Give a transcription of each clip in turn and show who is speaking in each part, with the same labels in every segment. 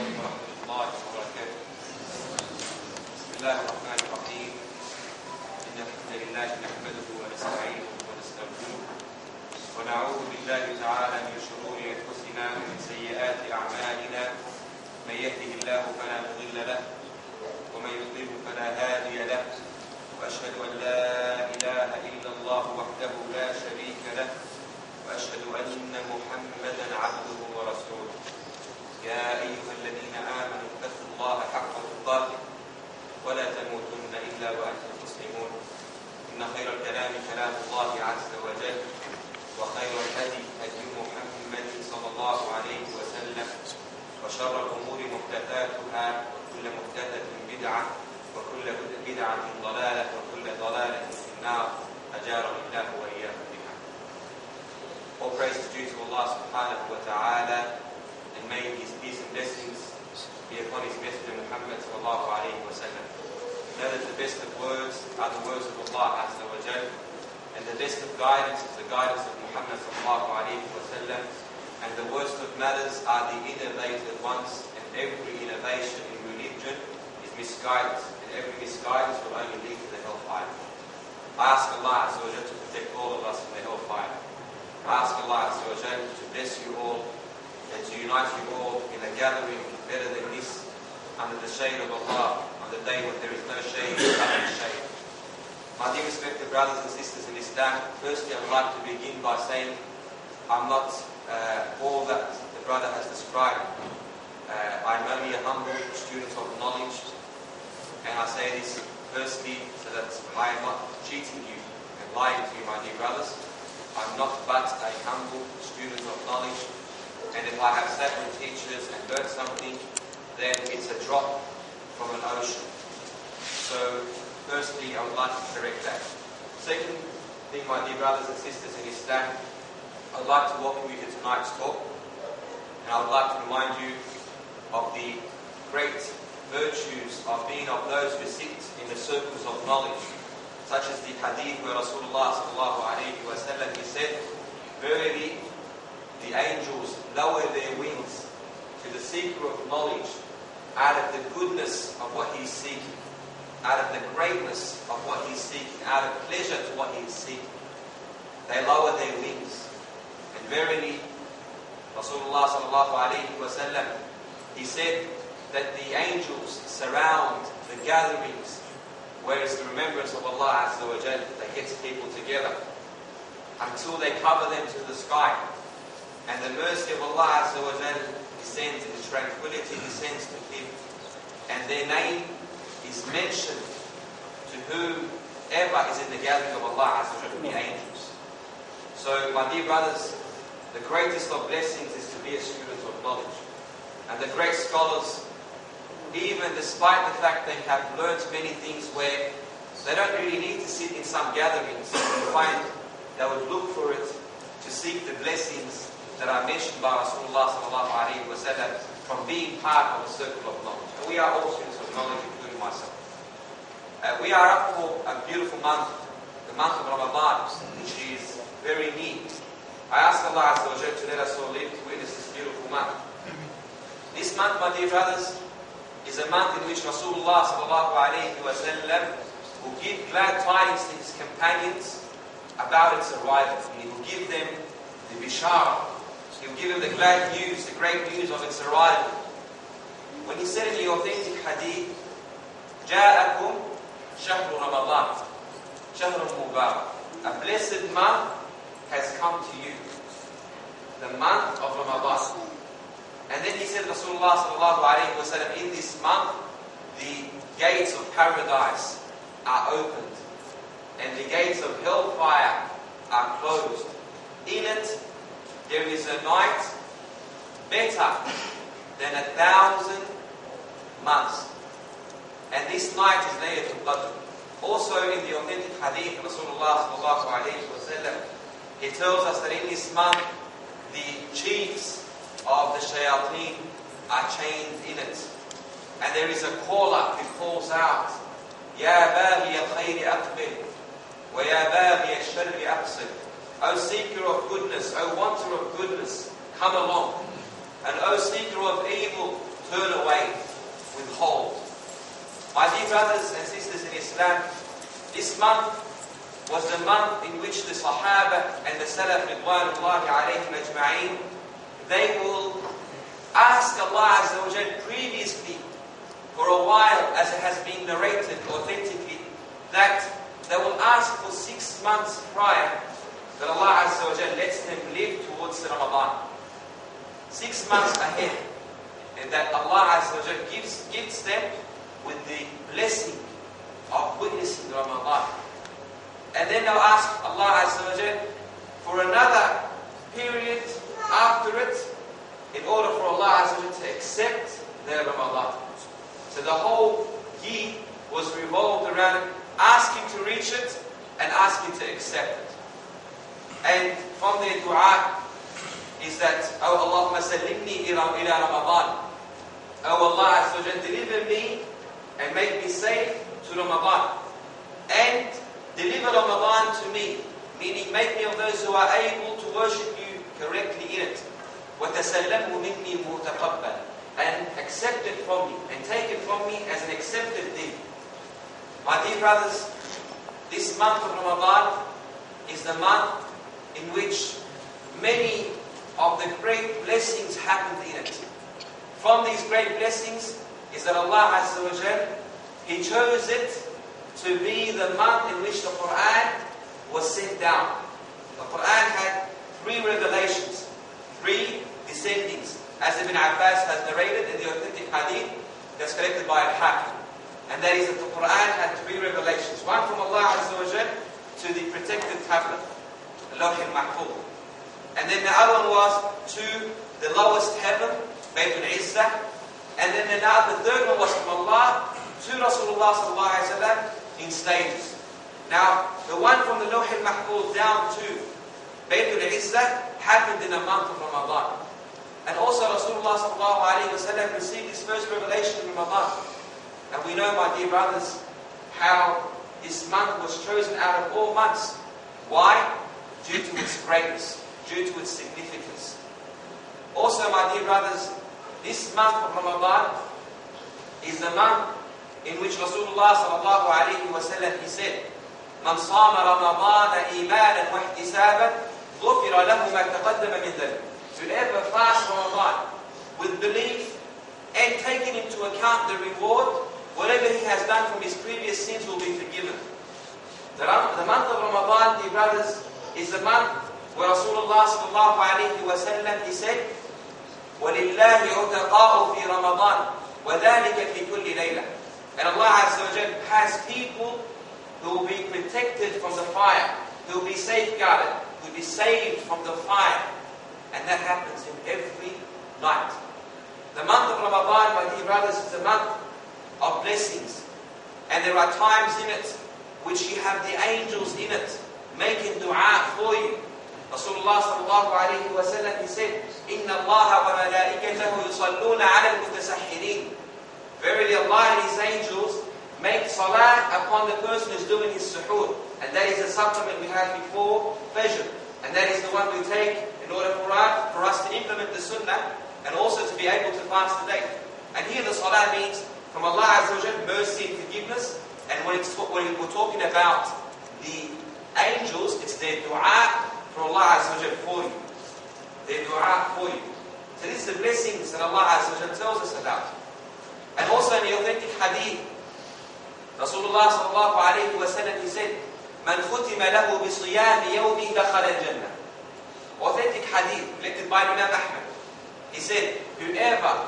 Speaker 1: عليكم ورحمة الله وبركاته. بسم الله الرحمن الرحيم. إن الحمد لله نحمده ونستعينه ونستغفره ونعوذ بالله تعالى من شرور أنفسنا ومن سيئات أعمالنا. من يهده الله فلا مضل له ومن يضلل فلا هادي له، وأشهد أن لا إله إلا الله وحده لا شريك له، وأشهد أن محمدا عبده ورسوله. يا أيها الذين آمنوا اتقوا الله حق تقاته ولا تموتن إلا وأنتم مسلمون. إن خير الكلام كلام الله عز وجل، وخير الهدي هدي محمد صلى الله عليه وسلم، وشر الأمور محدثاتها، وكل محدثة بدعة، وكل بدعة ضلالة، وكل ضلالة في النار. أجارني الله وإياكم بها. All praise is due to Allah subhanahu wa ta'ala, and may His peace and blessings be upon His Messenger Muhammad sallallahu alayhi wa sallam. Know that the best of words are the words of Allah azza wa jal, and the best of guidance is the guidance of Muhammad sallallahu alayhi wa sallam, and the worst of matters are the innovated ones, and every innovation in religion is misguidance, and every misguidance will only lead to the hellfire. I ask Allah azza wa jal to protect all of us from the hellfire. I ask Allah azza wa jal to bless you all and to unite you all in a gathering better than this, under the shade of Allah, on the day when there is no shade but His shade. My dear respected brothers and sisters in Islam, firstly I would like to begin by saying I'm not all that the brother has described. I'm only a humble student of knowledge, and I say this firstly so that I am not cheating you and lying to you, my dear brothers. I'm not but a humble student of knowledge, and if I have sat with teachers and learned something, then it's a drop from an ocean. So, firstly, I would like to correct that. Second thing, my dear brothers and sisters in Islam, I would like to welcome you to tonight's talk, and I would like to remind you of the great virtues of being of those who sit in the circles of knowledge, such as the hadith where Rasulullah sallallahu alayhi wa sallam, he said, verily the angels lower their wings to the seeker of knowledge out of the goodness of what he is seeking, out of the greatness of what he is seeking, out of pleasure to what he is seeking. They lower their wings. And verily, Rasulullah sallallahu alayhi wa sallam, he said that the angels surround the gatherings where is the remembrance of Allah azza wa jal, that gets people together, until they cover them to the sky. And the mercy of Allah azza wa jal descends, and His tranquility descends to Him. And their name is mentioned to whoever is in the gathering of Allah azza wa jal, the angels. So, my dear brothers, the greatest of blessings is to be a student of knowledge. And the great scholars, even despite the fact they have learnt many things where they don't really need to sit in some gatherings, you find they would look for it to seek the blessings that are mentioned by Rasulullah sallallahu alayhi wa sallam from being part of a circle of knowledge. And we are all students of knowledge, including myself. We are up for a beautiful month, the month of Ramadan, which is very near. I ask Allah azza wa jalla to let us all live to witness this beautiful month. This month, my dear brothers, is a month in which Rasulullah sallallahu alayhi wa sallam will give glad tidings to his companions about its arrival. And he will give them the bishara. He will give them the glad news, the great news of its arrival. When he said in the authentic hadith, جاءكم شهر رمضان شهر مبارك, a blessed month has come to you, the month of Ramadan. And then he said, Rasulullah sallallahu alayhi wa sallam, in this month, the gates of paradise are opened, and the gates of hellfire are closed. In it, there is a night better than 1,000 months. And this night is Laylatul Qadr. Also in the authentic hadith, Rasulullah sallallahu alayhi wa sallam, he tells us that in this month, the chiefs of the shayateen are chained in it. And there is a caller who calls out, Ya baghi al-khayri aqbil, wa ya baghi al-sharri aqsid. O seeker of goodness, O wanter of goodness, come along. And O seeker of evil, turn brothers and sisters in Islam, this month was the month in which the Sahaba and the Salaf Ridwanullahi alayhim ajma'in, they will ask Allah Azza wa Jal previously for a while, as it has been narrated authentically, that they will ask for 6 months prior that Allah Azza wa Jal lets them live towards the Ramadan. 6 months ahead, and that Allah Azza wa Jal gives them with the blessing of witnessing Ramadan. And then they'll ask Allah Azza wa Jal for another period after it, in order for Allah Azza wa Jal to accept their Ramadan. So the whole year was revolved around asking to reach it and asking to accept it. And from their dua is that, Oh Allahumma sallimni ila Ramadan. Oh Allah Azza wa Jal, deliver me and make me safe to Ramadan. And deliver Ramadan to me, meaning make me of those who are able to worship you correctly in it. وَتَسَلَّمْهُ مِنِّي مُتَقَبَّلًا, and accept it from me, and take it from me as an accepted deed. My dear brothers, this month of Ramadan is the month in which many of the great blessings happened in it. From these great blessings is that Allah Azza wa Jal, He chose it to be the month in which the Quran was sent down. The Quran had 3 revelations, 3 descendings, as Ibn Abbas has narrated in the authentic hadith that's collected by Al-Hakim. And that is that the Quran had 3 revelations. One from Allah Azza wa Jal to the protected tablet, the Lawh al-Mahfuz. And then the other one was to the lowest heaven, Bayt al-ISSA. And then the third one was from Allah to Rasulullah sallallahu alayhi wa sallam in stages. Now, the one from the Lawh al-Mahfuz down to Bayt al-ISSA happened in the month of Ramadan. And also Rasulullah sallallahu alayhi wa sallam received his first revelation in Ramadan. And we know, my dear brothers, how this month was chosen out of all months. Why? Due to its greatness, due to its significance. Also, my dear brothers, this month of Ramadan is the month in which Rasulullah sallallahu alayhi wa sallam, he said, "Man sama Ramadan imanan wa ihtisaban, ghufira lahu ma taqaddama min dhanbi." Whoever fasts Ramadan with belief and taking into account the reward, whatever he has done from his previous sins will be forgiven. The month of Ramadan, dear brothers, is the month where Rasulullah sallallahu alayhi wa sallam, he said, وَلِلَّهِ عُتَقَاءُ فِي رَمَضَانِ وَذَلِكَ فِي كُلِّ لَيْلَةٍ. And Allah Azza wa Jal has people who will be protected from the fire, who will be safeguarded, who will be saved from the fire. And that happens in every night. The month of Ramadan, my dear brothers, is a month of blessings. And there are times in it which you have the angels in it making dua for you. Rasulullah sallallahu alayhi wa sallam, he said, إِنَّ اللَّهَ وَمَلَائِكَتَهُ يُصَلُّونَ عَلَى الْمُتَسَحِّرِينَ. Verily Allah and His angels make salah upon the person who's doing his suhoor. And that is a supplement we had before Fajr. And that is the one we take in order for us to implement the sunnah and also to be able to fast the day. And here the salah means from Allah Azza wa Jal, mercy and forgiveness. And when we're talking about the angels, it's their dua from Allah Azza wa Jal for you. Their dua for you. So this is the blessings that Allah Azza wa Jal tells us about. And also in the authentic hadith, Rasulullah sallallahu alayhi wa sallam, he said, مَنْ خُتِمَ لَهُ بِصِيَامِ يَوْمِهِ دَخَلَ الْجَنَّةِ. Authentic hadith collected by Imam Ahmad. He said, whoever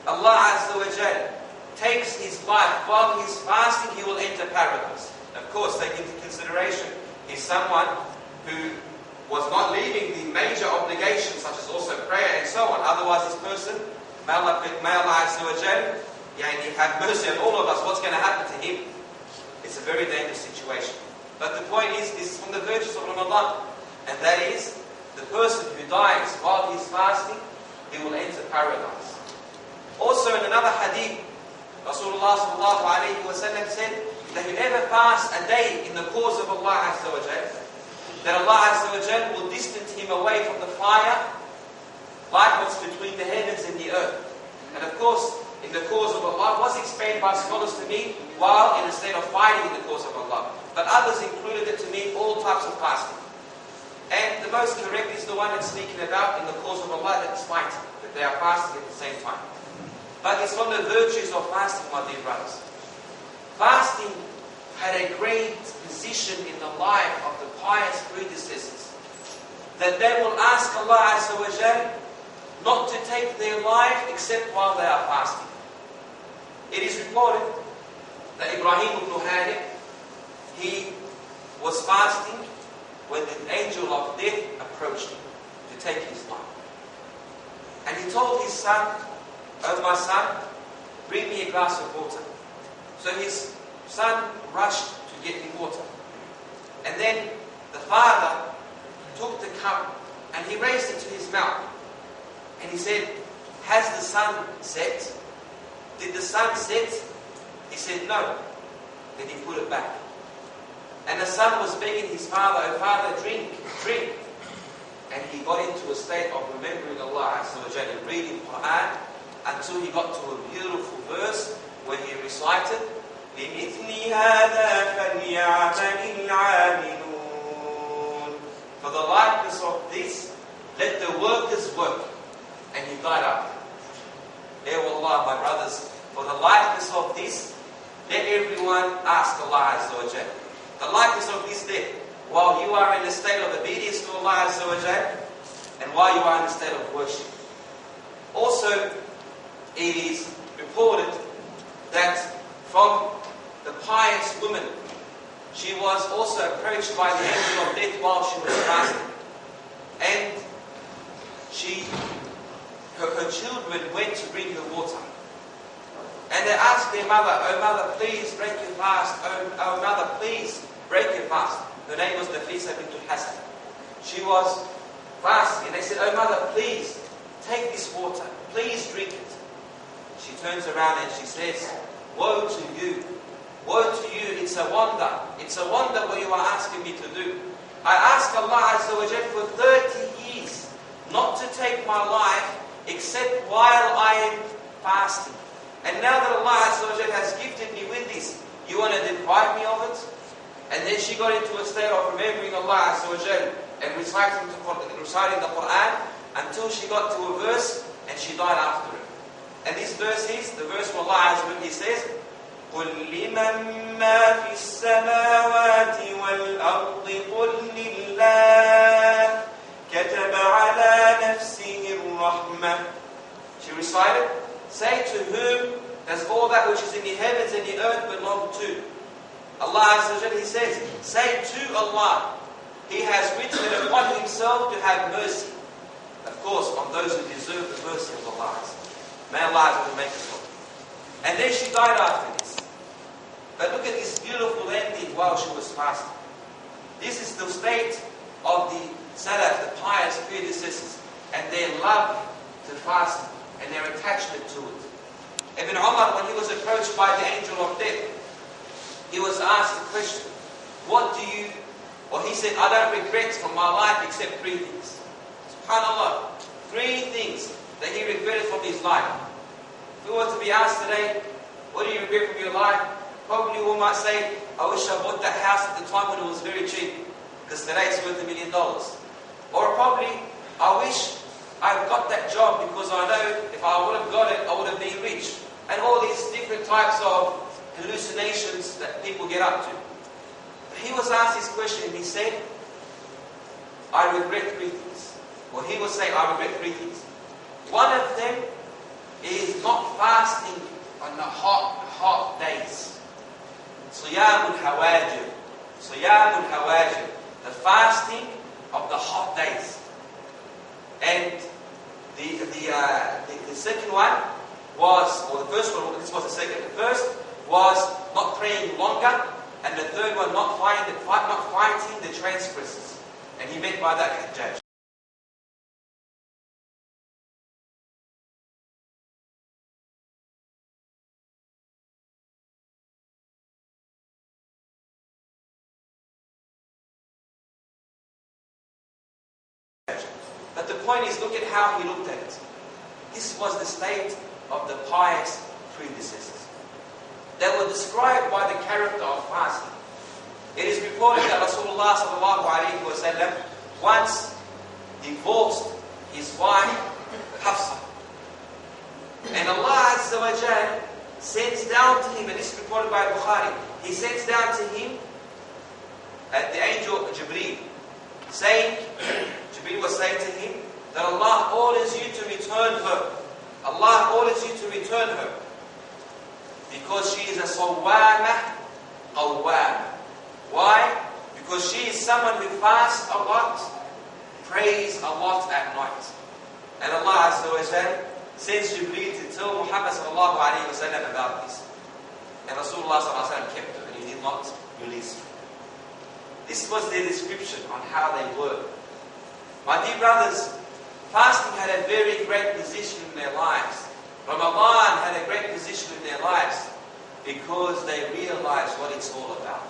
Speaker 1: Allah Azza wa Jal takes his life while he's fasting, he will enter paradise. Of course, take into consideration he's someone who was not leaving the major obligations such as also prayer and so on. Otherwise this person, may Allah Azza wa Jal, have mercy on all of us. What's going to happen to him? It's a very dangerous situation. But the point is, this is from the virtues of Ramadan. And that is, the person who dies while he's fasting, he will enter paradise. Also in another hadith, Rasulullah sallallahu alayhi wa sallam said that whoever fasts a day in the cause of Allah Azza wa Jal, that Allah Azza wa Jal will distance him away from the fire like what's between the heavens and the earth. And of course, in the cause of Allah was explained by scholars to mean while in a state of fighting in the cause of Allah. But others included it to mean all types of fasting. And the most correct is the one that's speaking about in the cause of Allah, that is fighting, that they are fasting at the same time. But it's from the virtues of fasting, my dear brothers. Fasting had a great position in the life of the pious predecessors, that they will ask Allah Azza wa Jal not to take their life except while they are fasting. It is reported that Ibrahim ibn Hadith, he was fasting when the angel of death approached him to take his life. And he told his son, "Oh my son, bring me a glass of water." So his son rushed to get him water. And then the father took the cup and he raised it to his mouth. And he said, "Has the sun set? Did the sun set?" He said, "No." Then he put it back. And the son was begging his father, "Oh father, drink, drink." And he got into a state of remembering Allah Azza wa Jalla and reading Quran until he got to a beautiful verse where he recited, لِمِثْلِ هَذَا فَلْيَعْمَلِ الْعَامِلُونَ. For the likeness of this, let the workers work. And he died after. Wallah, my brothers, for the likeness of this, let everyone ask Allah Azza wa Jalla. The likeness of this death, while you are in a state of obedience to Allah Azza wa Jalla, and while you are in a state of worship. Also, it is reported that from the pious woman, she was also approached by the angel of death while she was fasting. And her children went to bring her water. And they asked their mother, "Oh mother, please break your fast. Oh mother, please break your fast." Her name was Nafisa bint Hassan. She was fasting. And they said, "Oh mother, please take this water. Please drink it." She turns around and she says, "Woe to you. Woe to you. It's a wonder. It's a wonder what you are asking me to do. I asked Allah Azza wa Jalla for 30 years not to take my life except while I am fasting. And now that Allah Azza wa Jalla has gifted me with this, you want to deprive me of it?" And then she got into a state of remembering Allah Azza wa Jalla and reciting the Quran until she got to a verse and she died after it. And this verse is the verse where Allah Azza wa Jalla says, قُلْ لِمَنْ مَا فِي السَّمَاوَاتِ وَالْأَرْضِ قُلْ لِلَّهِ كَتَبَ عَلَى نَفْسِهِ الرَّحْمَةِ. She recited, "Say to whom does all that which is in the heavens and the earth belong to?" Allah Azza wa Jalla, He says, "Say to Allah, He has written it upon Himself to have mercy." Of course, on those who deserve the mercy of Allah. May Allah Azza wa Jalla make us all. And then she died after this. But look at this beautiful ending while she was fasting. This is the state of the Salaf, the pious predecessors, and their love to fasting and their attachment to it. Ibn Omar, when he was approached by the angel of death, he was asked a question, he said, "I don't regret from my life except 3 things. SubhanAllah, 3 things that he regretted from his life. If we were to be asked today, what do you regret from your life? Probably we might say, "I wish I bought that house at the time when it was very cheap, because today it's worth $1 million. Or probably, "I wish I got that job because I know if I would have got it, I would have been rich." And all these different types of hallucinations that people get up to. He was asked this question and he said, "I regret 3 things." Or he would say, "I regret 3 things. One of them is not fasting on the hot days. Siyamul hawajir. Siyamul hawajir. The fasting of the hot days." And the second one was, or the first one, this was the second. The first was not praying longer, and the third one not fighting the transgressors. And he meant by that Hajjaj. But the point is, look at how he looked at it. This was the state of the pious predecessors that were described by the character of fasting. It is reported that Rasulullah sallallahu alayhi wa sallam once divorced his wife Hafsa. And Allah Azza wa Jal sends down to him, and this is reported by Bukhari, He sends down to him the angel Jibreel, Jibreel was saying to him that Allah orders you to return her. Allah orders you to return her because she is a sawwamah qawwamah. Why? Because she is someone who fasts a lot, prays a lot at night. And Allah Azza wa Jal sends Jibreel to tell Muhammad sallallahu alayhi wa sallam about this. And Rasulullah sallallahu alayhi wa sallam kept her and he did not release her. This was their description on how they were. My dear brothers, fasting had a very great position in their lives. Ramadan had a great position in their lives because they realized what it's all about.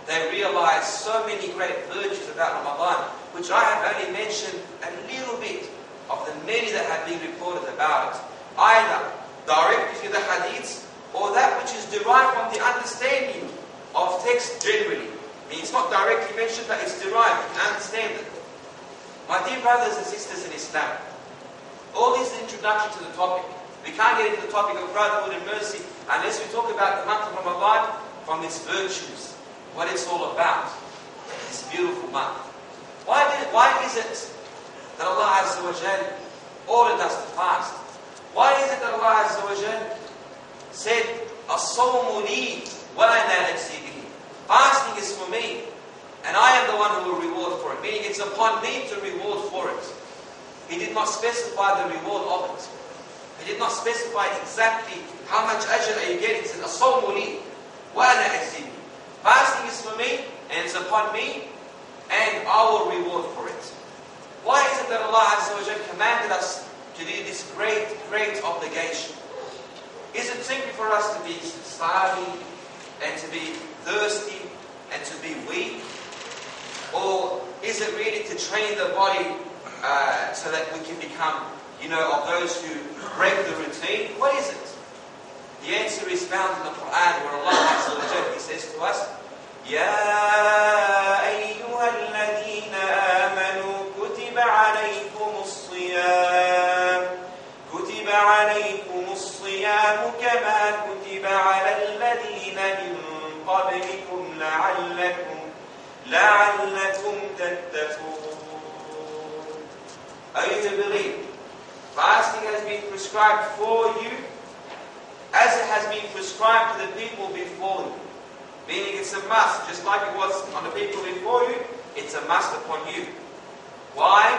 Speaker 1: They realized so many great virtues about Ramadan, which I have only mentioned a little bit of the many that have been reported about it, either directly through the hadiths or that which is derived from the understanding of text generally. It's not directly mentioned, but it's derived. You can understand it. My dear brothers and sisters in Islam, all this is an introduction to the topic. We can't get into the topic of brotherhood and mercy unless we talk about the month of Ramadan from its virtues, what it's all about, this beautiful month. Why is it that Allah Azza wa Jal ordered us to fast? Why is it that Allah Azza wa Jal said, "As-sawmu li wa ana ajzi bihi"? Fasting is for me, and I am the one who will reward for it. Meaning it's upon me to reward for it. He did not specify the reward of it. He did not specify exactly how much ajr are you getting. He said, "As-sawmu li wa ana ajzi bihi." Fasting is for me, and it's upon me, and I will reward for it. Why is it that Allah Azza wa Jal commanded us to do this great, great obligation? Is it simply for us to be starving and to be thirsty and to be weak? Or is it really to train the body so that we can become, of those who break the routine? What is it? The answer is found in the Quran where Allah Azza wa Jal, He says to us, "Ya ayyuha alladhina amanu kutiba alaykumus siyam kama kutiba ala alladhina min qablikum la'allakum tattaqun." Oh, you to believe, fasting has been prescribed for you as it has been prescribed to the people before you. Meaning it's a must, just like it was on the people before you, it's a must upon you. Why?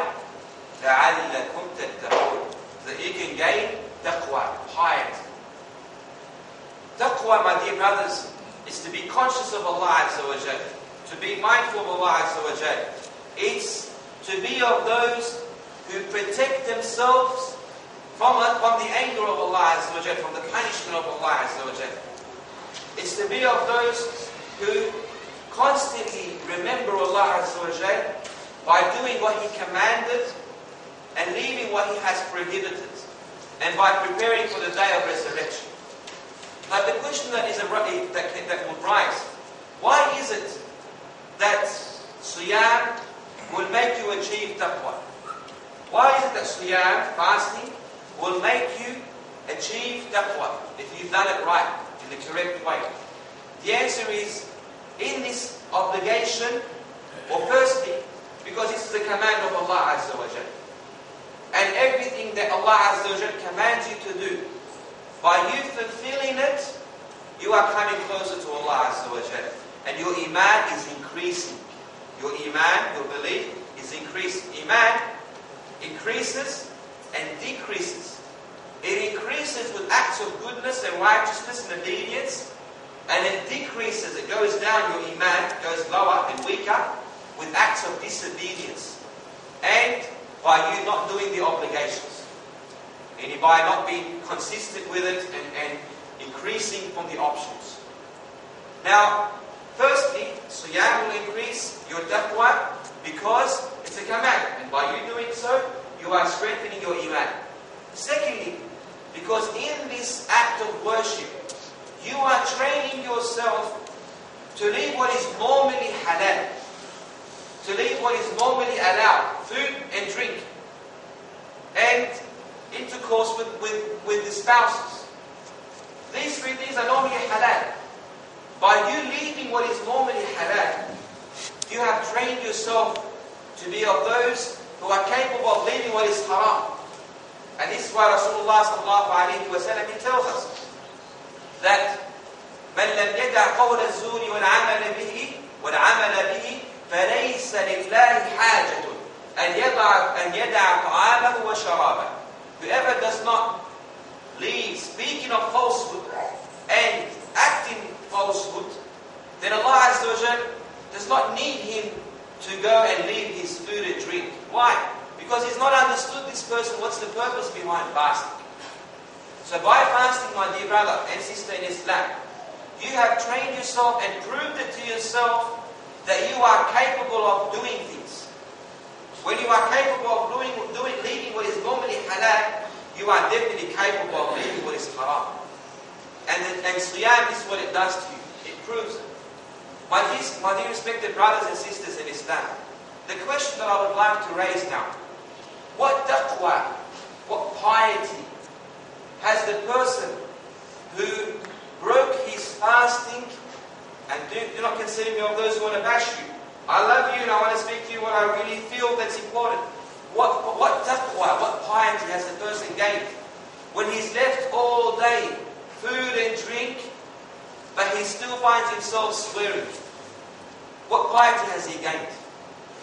Speaker 1: لَعَلَّكُمْ تَتَّقُونَ, so that you can gain taqwa, piety. Taqwa, my dear brothers, is to be conscious of Allah Azza wa Jal, to be mindful of Allah Azza wa Jal. It's to be of those who protect themselves from the anger of Allah Azza wa Jal, from the punishment of Allah Azza wa Jal. It's to be of those who constantly remember Allah Azza wa Jal by doing what He commanded and leaving what He has prohibited, and by preparing for the day of resurrection. Now the question that will rise, why is it that Siyam will make you achieve taqwa? Why is it that Siyam, fasting, will make you achieve taqwa if you've done it right, in the correct way? The answer is, in this obligation, or firstly, because it's the command of Allah Azza wa Jal. And everything that Allah Azza wa Jal commands you to do, by you fulfilling it, you are coming closer to Allah Azza wa Jal. And your iman is increasing. Your iman, your belief, is increasing. Iman increases and decreases. It increases with acts of goodness and righteousness and obedience, and it decreases, it goes down, your iman goes lower and weaker with acts of disobedience, and by you not doing the obligations, and by not being consistent with it and increasing from the options. Now, firstly, Siyam will increase your taqwa because it's a command, and by you doing so, you are strengthening your iman. Secondly, because in this act of worship to leave what is normally halal, to leave what is normally allowed, food and drink, and intercourse with the spouses. These three things are normally halal. By you leaving what is normally halal, you have trained yourself to be of those who are capable of leaving what is haram. And this is why Rasulullah sallallahu alayhi wa sallam, he tells us that من لم يدع قول الزور والعمل به فليس لله حاجة أن يدع طعامه وشرابه. Whoever does not leave speaking of falsehood and acting falsehood, then Allah Azza wa Jal does not need him to go and leave his food and drink. Why? Because he's not understood, this person, what's the purpose behind fasting. So by fasting, my dear brother and sister in Islam, you have trained yourself and proved it to yourself that you are capable of doing things. When you are capable of leaving what is normally halal, you are definitely capable of leaving what is haram. And Siyam, this is what it does to you. It proves it. My dear respected brothers and sisters in Islam, the question that I would like to raise now, what taqwa, what piety has the person who broke his fasting, and do not consider me of those who want to bash you. I love you and I want to speak to you what I really feel that's important. What taqwa, what piety has the person gained when he's left all day food and drink, but he still finds himself swearing? What piety has he gained?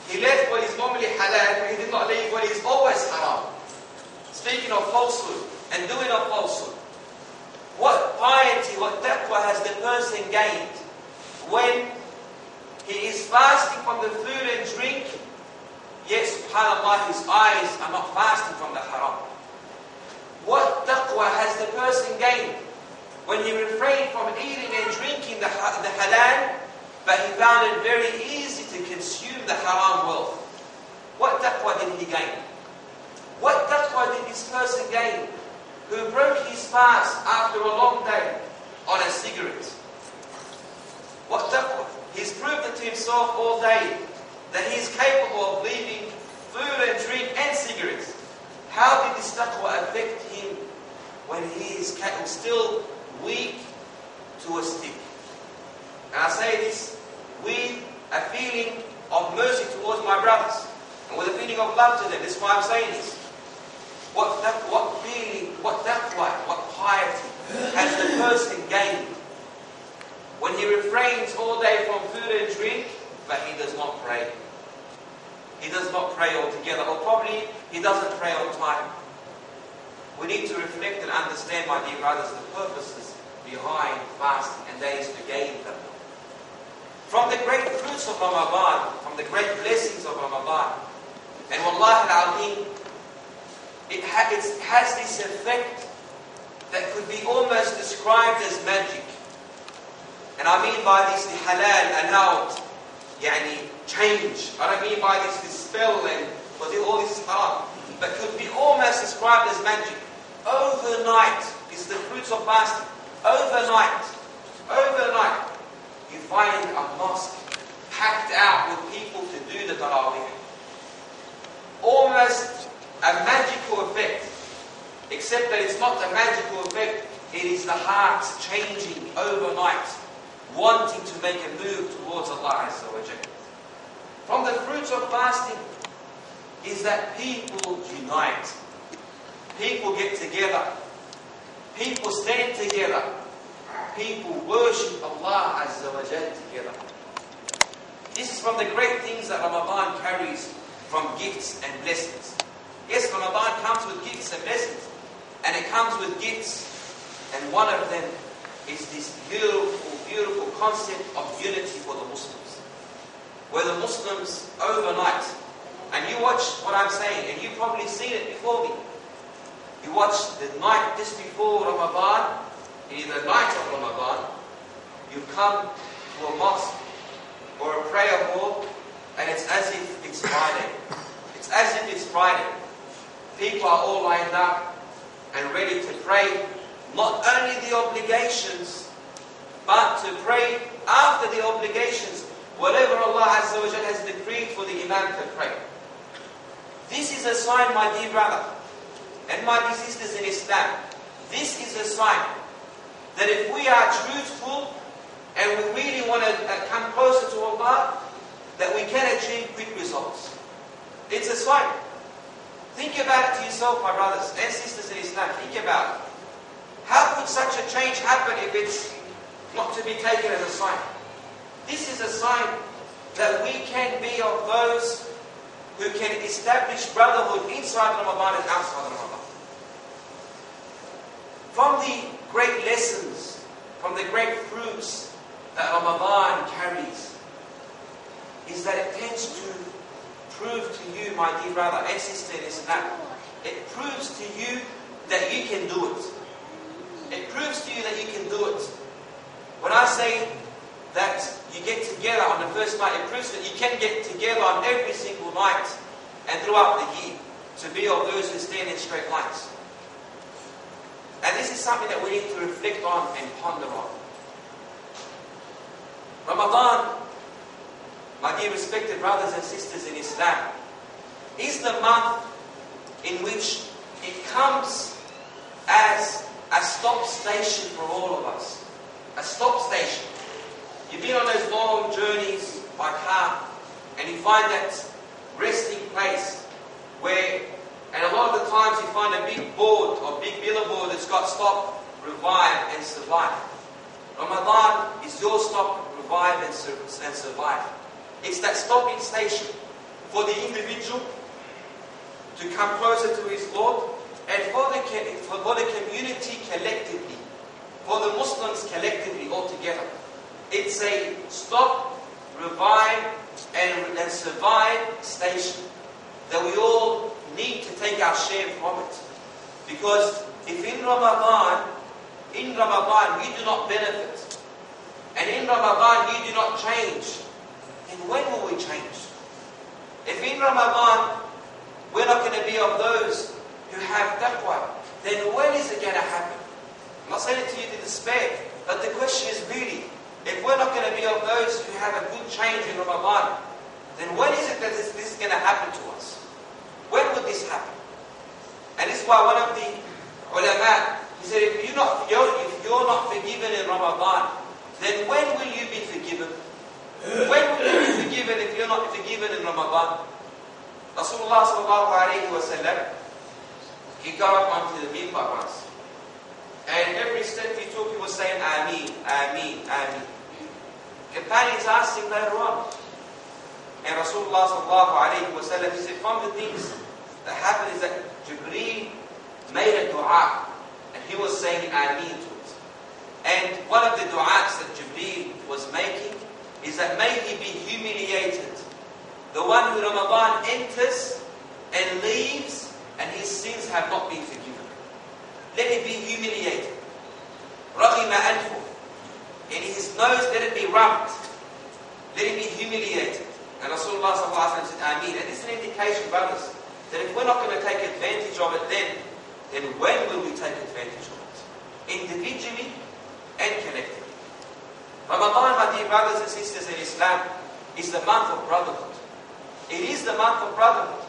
Speaker 1: He left what is normally halal, but he did not leave what is always haram. Speaking of falsehood and doing of falsehood. What piety, what taqwa has the person gained when he is fasting from the food and drink, yet subhanAllah his eyes are not fasting from the haram? What taqwa has the person gained when he refrained from eating and drinking the halal, but he found it very easy to consume the haram wealth? What taqwa did he gain? What taqwa did this person gain who broke his fast after a long day on a cigarette? What taqwa? He's proved it to himself all day that he is capable of leaving food and drink and cigarettes. How did this taqwa affect him when he is still weak to a stick? And I say this with a feeling of mercy towards my brothers and with a feeling of love to them. This is why I'm saying this. What feeling, what taqwa, what piety has the person gained when he refrains all day from food and drink, but he does not pray? He does not pray altogether, or probably he doesn't pray on time. We need to reflect and understand, my dear brothers, the purposes behind fasting, and that is to gain them. From the great fruits of Ramadan, from the great blessings of Ramadan, and Wallahi al-Azim, it has this effect that could be almost described as magic. And I mean by this the halal allowed, change. I don't mean by this spell and all this haram, but could be almost described as magic. Overnight is the fruits of fasting. Overnight, you find a mosque packed out with people to do the tarawih. Almost a magical effect, except that it's not a magical effect, it is the heart changing overnight, wanting to make a move towards Allah Azza wa Jalla. From the fruits of fasting is that people unite, people get together, people stand together, people worship Allah Azza wa Jalla together. This is from the great things that Ramadan carries from gifts and blessings. Yes, Ramadan comes with gifts and blessings, and it comes with gifts, and one of them is this beautiful, beautiful concept of unity for the Muslims. Where the Muslims overnight, and you watch what I'm saying, and you've probably seen it before me. You watch the night just before Ramadan, in the night of Ramadan, you come to a mosque or a prayer hall, and it's as if it's Friday. It's as if it's Friday. People are all lined up and ready to pray, not only the obligations, but to pray after the obligations, whatever Allah Azza wa Jalla has decreed for the Imam to pray. This is a sign, my dear brother, and my dear sisters in Islam, this is a sign that if we are truthful and we really want to come closer to Allah, that we can achieve quick results. It's a sign. Think about it to yourself, my brothers and sisters in Islam. Think about it. How could such a change happen if it's not to be taken as a sign? This is a sign that we can be of those who can establish brotherhood inside Ramadan and outside Ramadan. From the great lessons, from the great fruits that Ramadan carries, is that it tends to prove to you, my dear brother and sister in Islam, it proves to you that you can do it. It proves to you that you can do it. When I say that you get together on the first night, it proves that you can get together on every single night and throughout the year to be of those who stand in straight lines. And this is something that we need to reflect on and ponder on. Ramadan, my dear respected brothers and sisters in Islam, is the month in which it comes as a stop station for all of us. A stop station. You've been on those long journeys by car and you find that resting place where, and a lot of the times you find a big board or big billboard that's got stop, revive and survive. Ramadan is your stop, revive and survive. It's that stopping station for the individual to come closer to his Lord, and for the community collectively, for the Muslims collectively altogether. It's a stop, revive and survive station that we all need to take our share from it. Because if in Ramadan you do not benefit, and in Ramadan you do not change, then when will we change? If in Ramadan we're not going to be of those who have taqwa, then when is it going to happen? I'm not saying it to you to despair, but the question is really, if we're not going to be of those who have a good change in Ramadan, then when is it that this is going to happen to us? When would this happen? And this is why one of the ulama, he said, if you're not forgiven in Ramadan, then when will you be forgiven? When will you be forgiven if you're not forgiven in Ramadan? Rasulullah sallallahu alayhi wa sallam, he got up onto the minbar once. And every step he took, he was saying, Ameen, Ameen, Ameen. Companions asked him later on. And Rasulullah sallallahu alayhi wa sallam, he said, from the things that happened is that Jibreel made a dua. And he was saying Ameen to it. And one of the du'as that Jibreel was making is that may he be humiliated. The one who Ramadan enters and leaves and his sins have not been forgiven. Let it be humiliated. رَغِمَ أَنْفُ. And his nose, let it be rubbed. Let it be humiliated. And Rasulullah sallallahu alaihi wasallam said, Ameen. And this is an indication, brothers, that if we're not going to take advantage of it then when will we take advantage of it? Individually and collectively. Ramadan, my dear brothers and sisters in Islam, is the month of brotherhood. It is the month of brotherhood.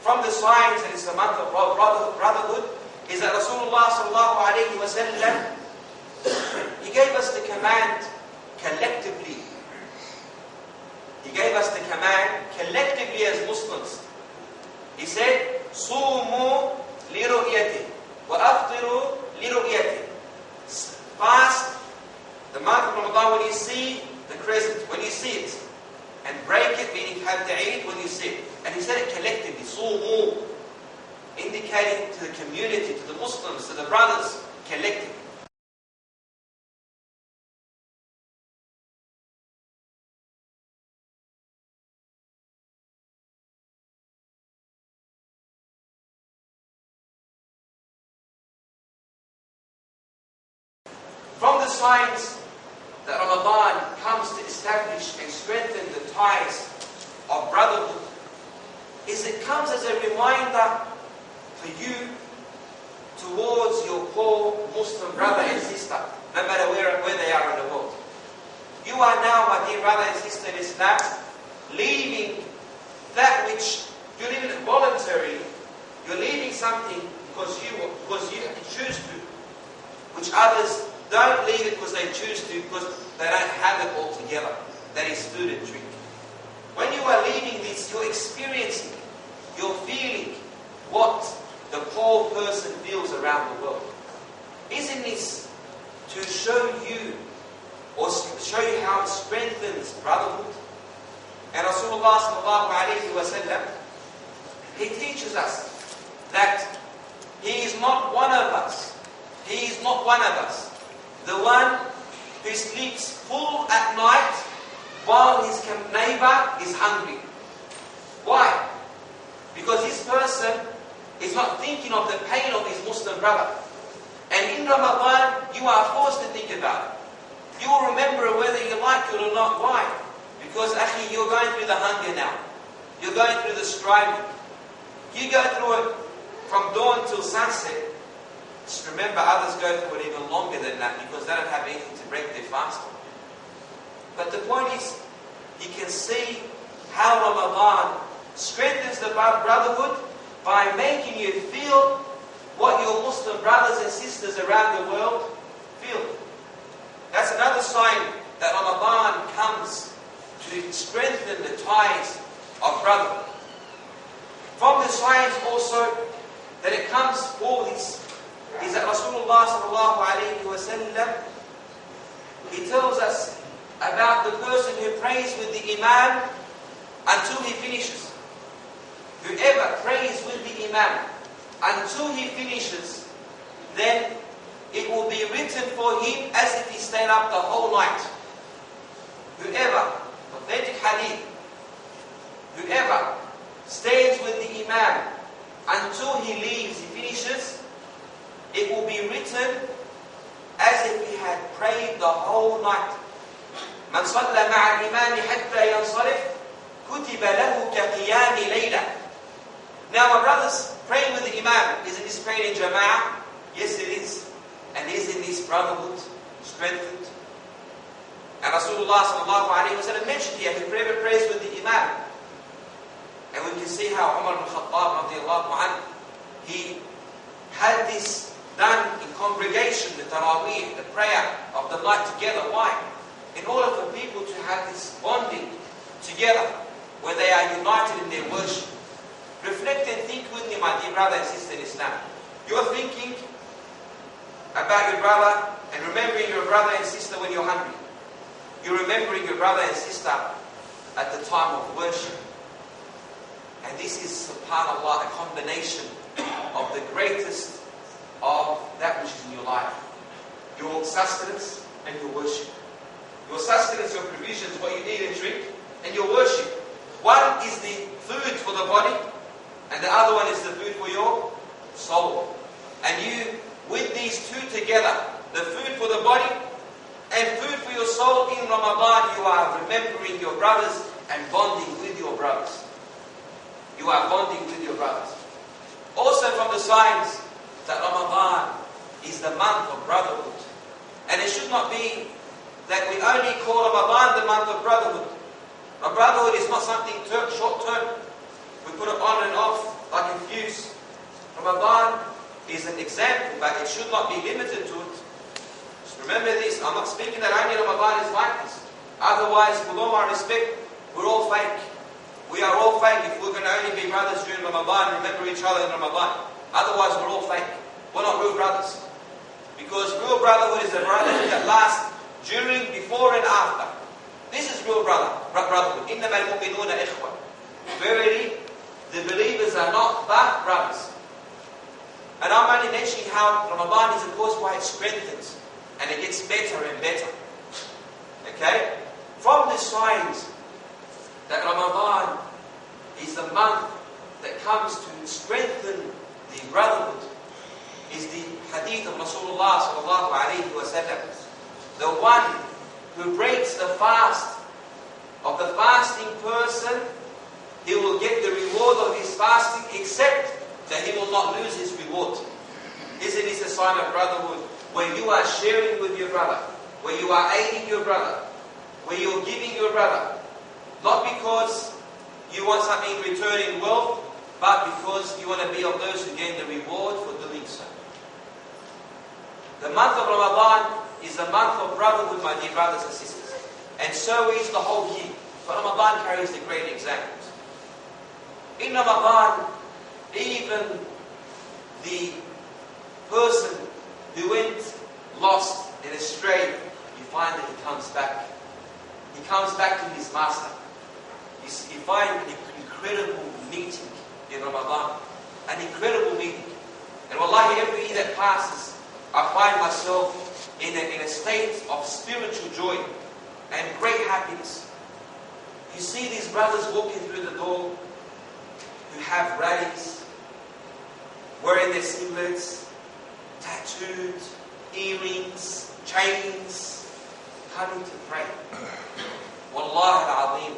Speaker 1: From the signs that it's the month of brotherhood is that Rasulullah sallallahu alayhi wa sallam, he gave us the command collectively. He gave us the command collectively as Muslims. He said, Sumu liru'yati wa aftiru liru'yati. Fast the month of Ramadan when you see the crescent, when you see it. And break it, meaning have the Eid when you see it. And he said it collectively, Sumu, indicating to the community, to the Muslims, to the brothers, collectively. From the signs that Ramadan comes to establish and strengthen the ties of brotherhood is it comes as a reminder for you towards your poor Muslim brother and sister, no matter where they are in the world. You are now, my dear brother and sister in Islam, leaving that which you're leaving it voluntarily. You're leaving something because you choose to, which others don't leave it because they choose to, because they don't have it all together. That is food and drink. When you are leaving this, you're experiencing, you're feeling what the poor person feels around the world. Isn't this to show you, or show you how it strengthens brotherhood? And Rasulullah sallallahu alayhi wa sallam, he teaches us that he is not one of us. He is not one of us. The one who sleeps full at night while his neighbor is hungry. Why? Because this person is not thinking of the pain of his Muslim brother. And in Ramadan, you are forced to think about it. You will remember whether you like it or not. Why? Because, akhi, you're going through the hunger now. You're going through the striving. You go through it from dawn till sunset. Just remember, others go through it even longer than that because they don't have anything to break their fast on. But the point is, you can see how Ramadan strengthens the brotherhood by making you feel what your Muslim brothers and sisters around the world feel. That's another sign that Ramadan comes to strengthen the ties of brotherhood. From the signs also that it comes for this is that Rasulullah sallallahu alayhi wa sallam, he tells us about the person who prays with the Imam until he finishes. Whoever prays with the Imam until he finishes, then it will be written for him as if he stayed up the whole night. Whoever, authentic hadith, whoever stays with the Imam until he leaves, he finishes, it will be written as if he had prayed the whole night. من صلى مع الإمام حتى ينصرف كتب له كقيام ليلة. Now, my brothers, praying with the Imam, isn't this praying in Jama'ah? Yes, it is. And isn't this brotherhood strengthened? And Rasulullah sallallahu alayhi wa sallam mentioned here, whoever prays with the Imam. And we can see how Omar Alkhattab radiallahu anhu, he had this done in congregation, the Taraweeh, the prayer of the night together. Why? In order for people to have this bonding together, where they are united in their worship. Reflect and think with me, my dear brother and sister in Islam. You're thinking about your brother and remembering your brother and sister when you're hungry. You're remembering your brother and sister at the time of worship. And this is, subhanAllah, a combination of the greatest of that which is in your life. Your sustenance and your worship. Your sustenance, your provisions, what you eat and drink, and your worship. One is the food for the body, and the other one is the food for your soul. And you, with these two together, the food for the body and food for your soul, in Ramadan, you are remembering your brothers and bonding with your brothers. You are bonding with your brothers. Also from the signs that Ramadan is the month of brotherhood. And it should not be that we only call Ramadan the month of brotherhood. A brotherhood is not something short term. We put it on and off like a fuse. Ramadan is an example, but it should not be limited to it. Just remember this, I'm not speaking that only Ramadan is like this. Otherwise, with all my respect, we're all fake. We are all fake if we're going to only be brothers during Ramadan, remember each other in Ramadan. Otherwise, we're all fake. We're not real brothers. Because real brotherhood is a brotherhood that lasts during, before and after. This is real brotherhood. إِنَّمَا الْمُؤْمِنُونَ إِخْوَةً. Verily, the believers are not but brothers. And I'm only mentioning how Ramadan is, of course, why it strengthens. And it gets better and better. Okay? From the signs that Ramadan is the month that comes to strengthen the brotherhood is the hadith of Rasulullah sallallahu alayhi wa sallam. The one who breaks the fast of the fasting person, he will get the reward of his fasting, except that he will not lose his reward. Isn't this a sign of brotherhood? Where you are sharing with your brother, where you are aiding your brother, where you're giving your brother, not because you want something in return in wealth, but because you want to be of those who gain the reward for doing so. The month of Ramadan is the month of brotherhood, my dear brothers and sisters. And so is the whole year. But Ramadan carries the great examples. In Ramadan, even the person who went lost and astray, you find that he comes back. He comes back to his master. You find an incredible meeting in Ramadan. An incredible meeting. And wallahi, every year that passes, I find myself in a state of spiritual joy and great happiness. You see these brothers walking through the door who have radis, wearing their singlets, tattooed, earrings, chains, coming to pray. Wallahi al-azim,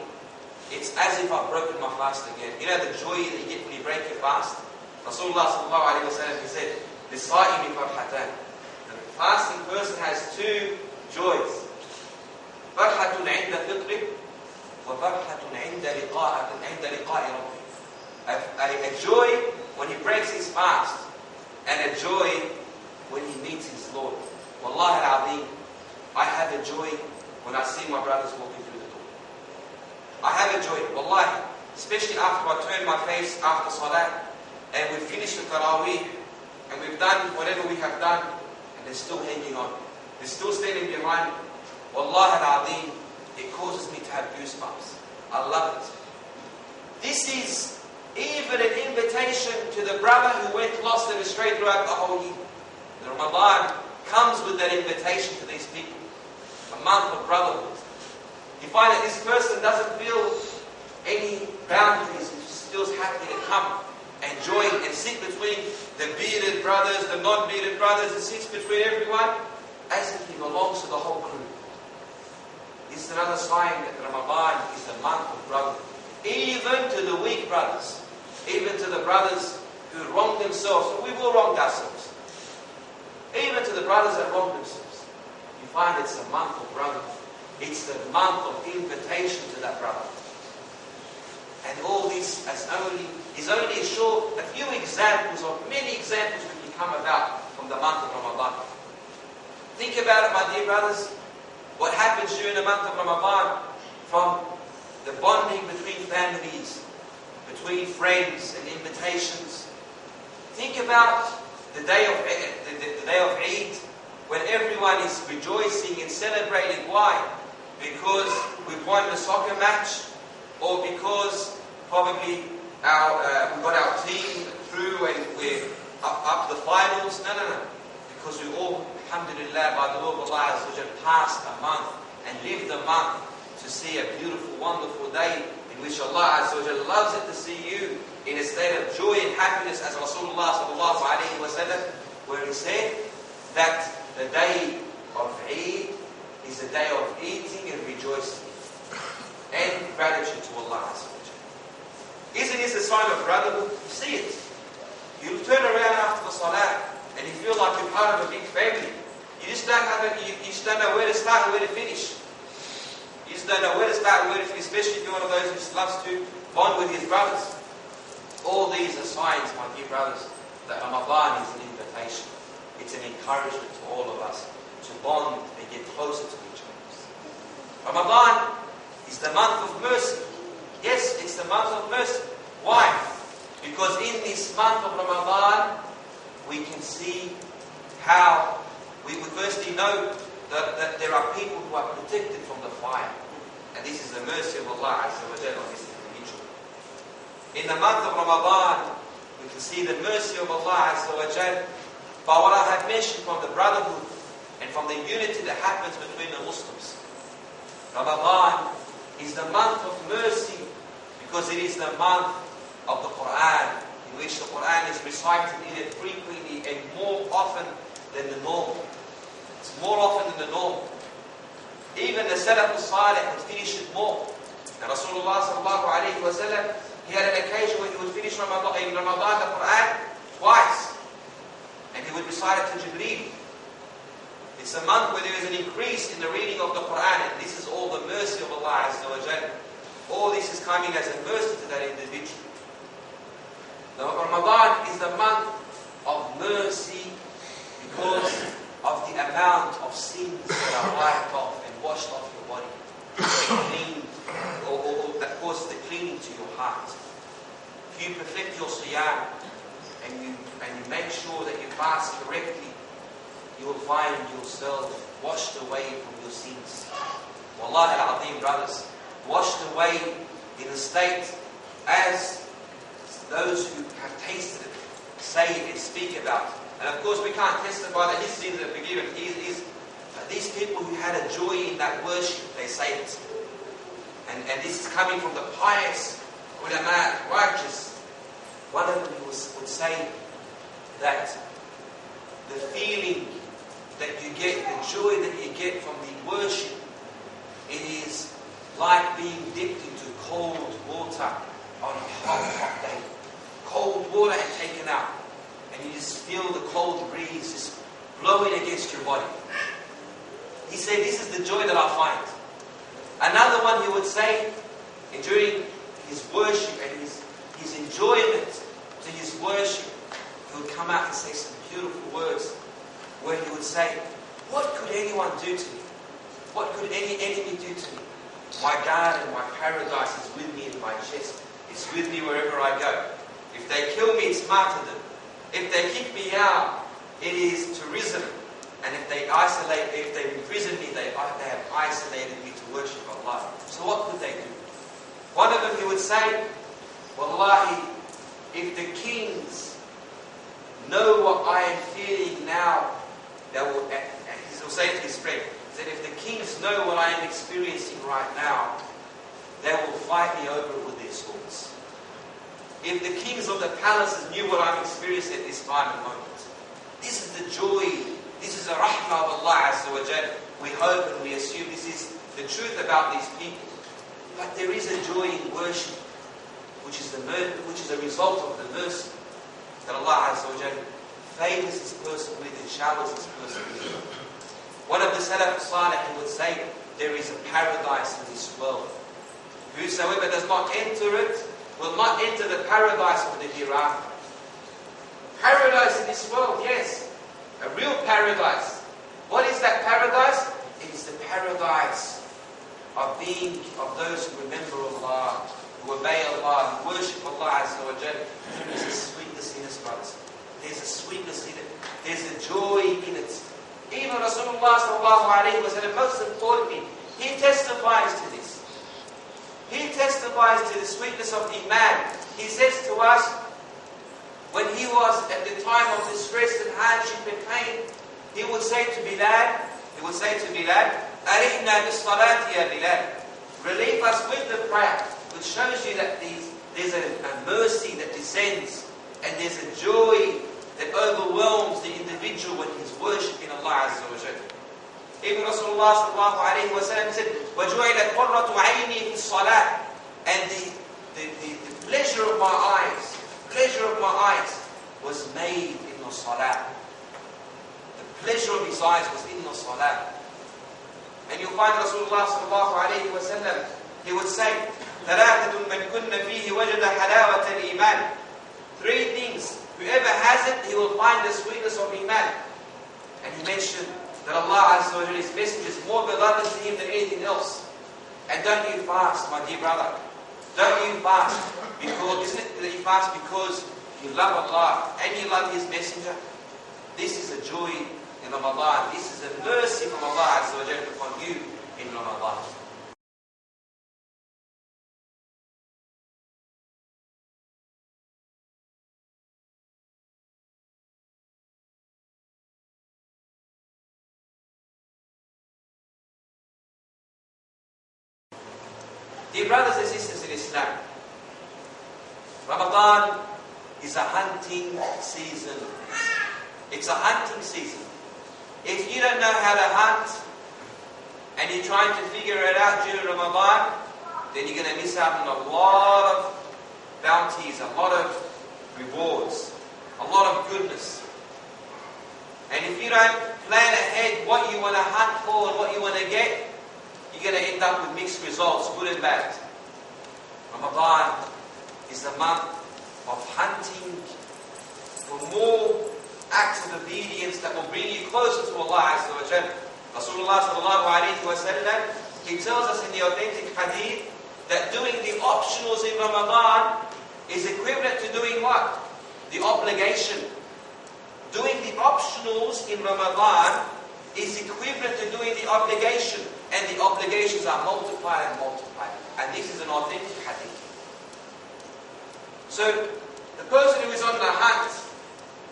Speaker 1: it's as if I've broken my fast again. You know the joy that you get when you break your fast? Rasulullah sallallahu alayhi wa sallam, he said, لِلصَّائِمِ فَرْحَتَانِ. The fasting person has two joys. فَرْحَةٌ عِنْدَ فِطْرِهِ وَفَرْحَةٌ عِنْدَ لِقَاءِ رَبِّهِ. A joy when he breaks his fast, and a joy when he meets his Lord. Wallahi al-azim, I have a joy when I see my brothers walking through the door. I have a joy, wallahi, especially after I turn my face after salah, and we finish the Taraweeh, and we've done whatever we have done, and they're still hanging on. They're still standing behind me. Wallahi al-azim, it causes me to have goosebumps. I love it. This is even an invitation to the brother who went lost and astray throughout the whole year. The Ramadan comes with that invitation to these people. A month of brotherhood. You find that this person doesn't feel any boundaries. He just feels happy to come and join and sit between the bearded brothers, the non-bearded brothers, and sits between everyone as if he belongs to the whole crew. This is another sign that Ramadan is the month of brotherhood. Even to the weak brothers, even to the brothers who wrong themselves, and we will wrong ourselves. Even to the brothers that wrong themselves, you find it's a month of brotherhood. It's the month of invitation to that brother. And all this is only a few examples of many examples that can come about from the month of Ramadan. Think about it, my dear brothers. What happens during the month of Ramadan, from the bonding between families, between friends and invitations. Think about the day of Eid, when everyone is rejoicing and celebrating. Why? Because we've won the soccer match, or because probably we got our team through and we're up the finals. No. Because we all, alhamdulillah, by the will of Allah Azza wa Jal, passed a month and lived a month to see a beautiful, wonderful day in which Allah Azza wa Jal loves it to see you in a state of joy and happiness, as Rasulullah sallallahu alayhi wa sallam, where he said that the day of Eid is a day of eating and rejoicing and gratitude to Allah Azza wa Jal. Isn't this a sign of brotherhood? You see it. You turn around after the salah and you feel like you're part of a big family. You just don't know where to start and where to finish. You just don't know where to start and where to finish, especially if you're one of those who loves to bond with his brothers. All these are signs, my dear brothers, that Ramadan is an invitation. It's an encouragement to all of us to bond and get closer to each other. Ramadan is the month of mercy. Yes, it's the month of mercy. Why? Because in this month of Ramadan, we can see how we firstly know that there are people who are protected from the fire. And this is the mercy of Allah Azza wa Jalla on this individual. In the month of Ramadan, we can see the mercy of Allah Azza wa Jalla by what I have mentioned from the brotherhood and from the unity that happens between the Muslims. Ramadan is the month of mercy because it is the month of the Quran, in which the Quran is recited either frequently and more often than the norm. It's more often than the norm. Even the Salaf al-Salih would finish it more. And Rasulullah sallallahu alayhi wa sallam, he had an occasion when he would finish in Ramadan the Quran twice. And and he would recite it to Jibreel. It's a month where there is an increase in the reading of the Quran, and this is all the mercy of Allah Azza wa Jalla. All this is coming as a mercy to that individual. Now Ramadan is the month of mercy because of the amount of sins that are wiped off and washed off your body, cleaned, or that causes the cleaning to your heart. If you perfect your siyam and you make sure that you fast correctly, you will find yourself washed away from your sins. Wallahi al-Azim, brothers, washed away in a state as those who have tasted it say and speak about it. And of course we can't testify that his sins are forgiven. These people who had a joy in that worship, they say it. And this is coming from the pious ulama, righteous. One of them would say that the feeling that you get, the joy that you get from the worship, it is like being dipped into cold water on a hot day. Cold water and taken out. And you just feel the cold breeze just blowing against your body. He said, this is the joy that I find. Another one he would say, during his worship and his enjoyment to his worship, he would come out and say some beautiful words where he would say, what could anyone do to me? What could any enemy do to me? My God and my paradise is with me in my chest. It's with me wherever I go. If they kill me, it's martyrdom. If they kick me out, it is tourism. And if they imprison me, they have isolated me to worship Allah. So what could they do? One of them, he would say, Wallahi, if the kings know what I am feeling now, they will, and he'll say to his friend, that if the kings know what I am experiencing right now, they will fight me over it with their swords. If the kings of the palaces knew what I'm experiencing at this time and moment, this is the joy, this is the rahmah of Allah Azza wa Jalla. We hope and we assume this is the truth about these people. But there is a joy in worship, which is a result of the mercy that Allah Azza wa Jalla favors His person with and showers His person with. One of the Salaf Salih would say, there is a paradise in this world. Whosoever does not enter it, will not enter the paradise of the hereafter. Paradise in this world, yes. A real paradise. What is that paradise? It is the paradise of those who remember Allah, who obey Allah, who worship Allah Azza wa Jalla. There is a sweetness in it, brothers. There's a sweetness in it. There's a joy in it. Even Rasulullah sallallahu alayhi wa sallam, most importantly, he testifies to this. He testifies to the sweetness of Iman. He says to us, when he was at the time of distress and hardship and pain, he would say to Bilal, Arihna bis-salati ya Bilal. Relieve us with the prayer, which shows you that there's a mercy that descends, and there's a joy that overwhelms the individual when he's worshipping Allah Azza wa Jalla. Even Rasulullah sallallahu alayhi wa sallam said, وَجُعِلَتْ قُرَّةُ عَيْنِي فِي الصَّلَاةِ. And the pleasure of my eyes was made in the salah. The pleasure of his eyes was in the salah. And you'll find Rasulullah sallallahu alayhi wa sallam, he would say, ثَلَاثَةٌ مَنْ كُنَّ فِيهِ وَجَدَ حَلَاوَةَ الْإِيمَانِ. Three things. Whoever has it, he will find the sweetness of Iman. And he mentioned that Allah Azza wa Jalla, His Messenger, is more beloved to Him than anything else. And don't you fast, my dear brother. Don't you fast because, isn't it that you fast because you love Allah and you love His Messenger? This is a joy in Ramadan. This is a mercy from Allah Azza wa Jalla upon you in Ramadan. Dear brothers and sisters in Islam, Ramadan is a hunting season. It's a hunting season. If you don't know how to hunt and you're trying to figure it out during Ramadan, then you're going to miss out on a lot of bounties, a lot of rewards, a lot of goodness. And if you don't plan ahead what you want to hunt for and what you want to get, you're going to end up with mixed results, good and bad. Ramadan is the month of hunting for more acts of obedience that will bring you closer to Allah Azza wa Jalla. Rasulullah sallallahu alayhi wa sallam, he tells us in the authentic hadith that doing the optionals in Ramadan is equivalent to doing what? The obligation. Doing the optionals in Ramadan is equivalent to doing the obligation. And the obligations are multiplied and multiplied. And this is an authentic hadith. So, the person who is on the hunt,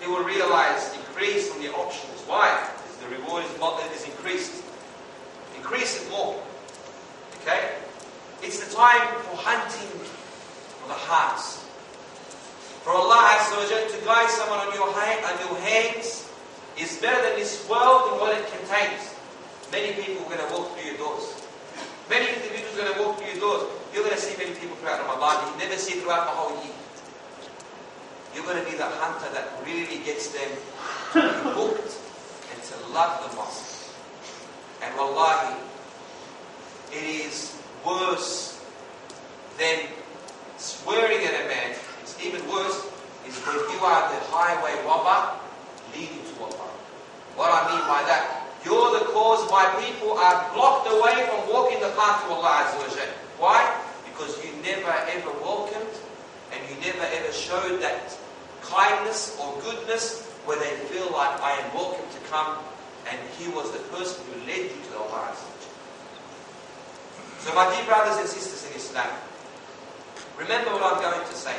Speaker 1: he will realize increase on the optionals. Why? Because the reward is increased. Increase it more. Okay? It's the time for hunting for the hearts. For Allah Azza wa Jalla to guide someone on your hands is better than this world and what it contains. Many people are going to walk through your doors. Many individuals are going to walk through your doors. You're going to see many people throughout Ramadan. You never see throughout the whole year. You're going to be the hunter that really gets them to be hooked and to love the mosque. And wallahi, it is worse than swearing at a man. It's even worse is when you are the highway robber leading to Allah. What I mean by that, you're the cause why people are blocked away from walking the path to Allah Azza wa Jalla. Why? Because you never ever welcomed and you never ever showed that kindness or goodness where they feel like I am welcome to come, and he was the person who led you to Allah Azza wa Jalla. So my dear brothers and sisters in Islam, remember what I'm going to say.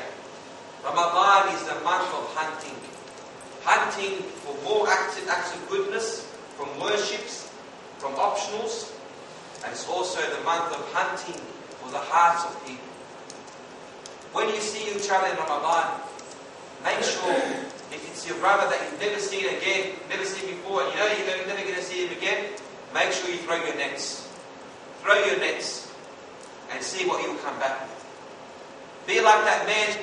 Speaker 1: Ramadan is the month of hunting. Hunting for more acts of goodness, from worships, from optionals, and it's also the month of hunting for the hearts of people. When you see each other in Ramadan, make sure if it's your brother that you've never seen again, never seen before, and you know you're never going to see him again, make sure you throw your nets. Throw your nets and see what you'll come back with. Be like that man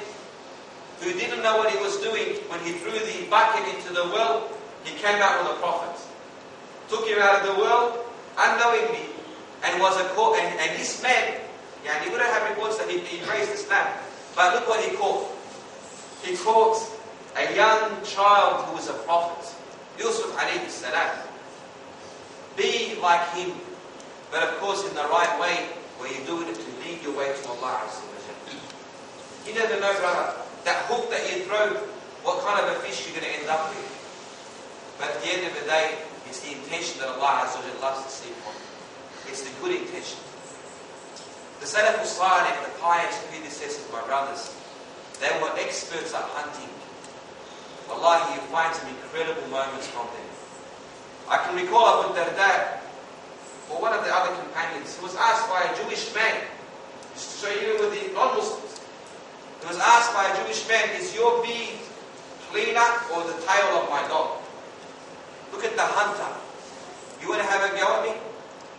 Speaker 1: who didn't know what he was doing when he threw the bucket into the well. He came out with a prophet. Took him out of the well unknowingly, and was a court. And this man, he wouldn't have reports that he raised Islam. But look what he caught. He caught a young child who was a prophet, Yusuf alayhi salam. Be like him, but of course in the right way, where you're doing it to lead your way to Allah Azza wa Jalla. You never know, brother, that hook that you throw, what kind of a fish you're going to end up with. But at the end of the day, it's the intention that Allah Azza wa Jalla loves to see from you. It's the good intention. The Salaf Salih, the pious predecessors, my brothers, they were experts at hunting. Wallahi, you find some incredible moments from them. I can recall Abu Darda, or one of the other companions, who was asked by a Jewish man, just to show you with the non-Muslims, he was asked by a Jewish man, is your beard cleaner or the tail of my dog? Look at the hunter. You want to have a go at me?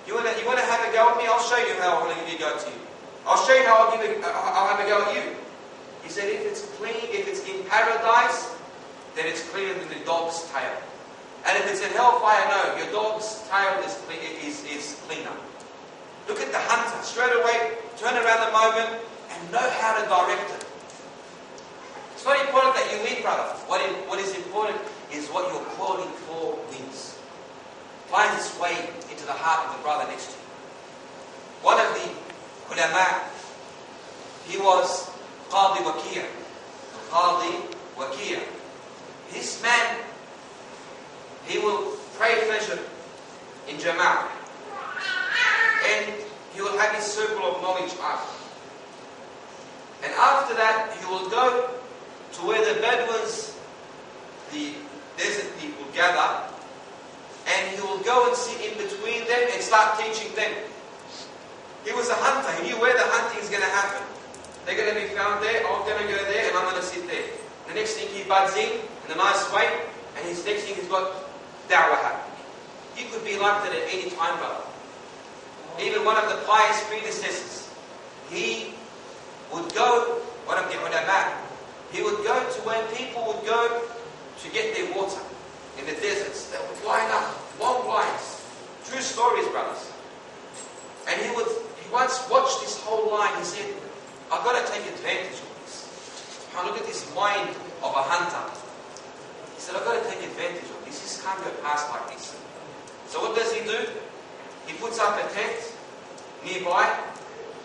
Speaker 1: You want to have a go at me? I'll show you how I'm going to give you a go to you. I'll show you how I'll have a go at you. He said, if it's clean, if it's in paradise, then it's cleaner than the dog's tail. And if it's in hellfire, no, your dog's tail is cleaner. Look at the hunter. Straight away, turn around the moment and know how to direct it. It's not important that you win, brother. What is important is what you're calling for wins. Finds its way into the heart of the brother next to you. One of the ulama, he was Qadi Waqi'. Qadi Waqi'. This man, he will pray Fajr in Jama'ah. And he will have his circle of knowledge after. And after that, he will go to where the Bedouins, the desert people, gather, and he will go and sit in between them and start teaching them. He was a hunter. He knew where the hunting is going to happen. They're going to be found there, I'm going to go there, and I'm going to sit there. The next thing he buds in a nice way, and his next thing he's got Dawah happening. You could be like that at any time, brother. Even one of the pious predecessors, he would go, one of the ulama, he would go to where people would go to get their water. in the deserts. They would line up, long lines. True stories, brothers. And he once watched this whole line. He said, I've got to take advantage of this. Look at this mind of a hunter. He said, I've got to take advantage of this. This can't go past like this. So what does he do? He puts up a tent nearby.